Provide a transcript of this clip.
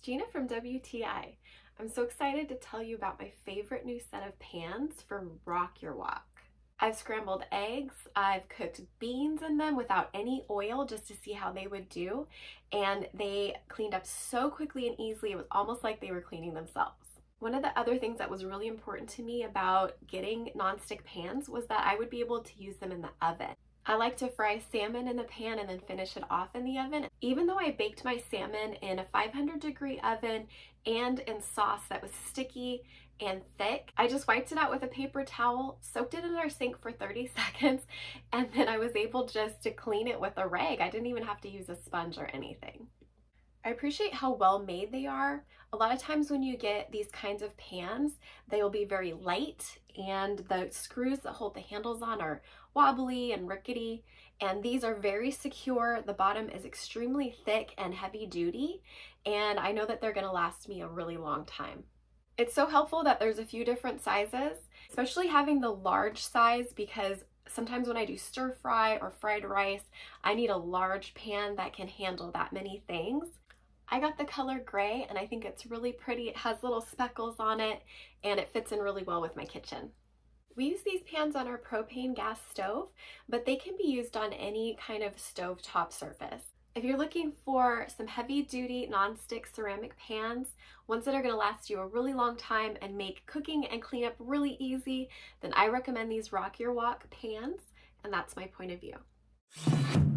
it's Gina from WTI. I'm so excited to tell you about my favorite new set of pans from ROCKURWOK. I've scrambled eggs, I've cooked beans in them without any oil just to see how they would do, and they cleaned up so quickly and easily it was almost like they were cleaning themselves. One of the other things that was really important to me about getting nonstick pans was that I would be able to use them in the oven. I like to fry salmon in the pan and then finish it off in the oven. Even though I baked my salmon in a 500-degree oven and in sauce that was sticky and thick, I just wiped it out with a paper towel, soaked it in our sink for 30 seconds, and then I was able just to clean it with a rag. I didn't even have to use a sponge or anything. I appreciate how well made they are. A lot of times when you get these kinds of pans, they will be very light and the screws that hold the handles on are wobbly and rickety, and these are very secure. The bottom is extremely thick and heavy duty, and I know that they're gonna last me a really long time. It's so helpful that there's a few different sizes, especially having the large size, because sometimes when I do stir fry or fried rice, I need a large pan that can handle that many things. I got the color gray and I think it's really pretty. It has little speckles on it and it fits in really well with my kitchen. We use these pans on our propane gas stove, but they can be used on any kind of stovetop surface. If you're looking for some heavy-duty non-stick ceramic pans, ones that are going to last you a really long time and make cooking and cleanup really easy, then I recommend these ROCKURWOK pans, and that's my point of view.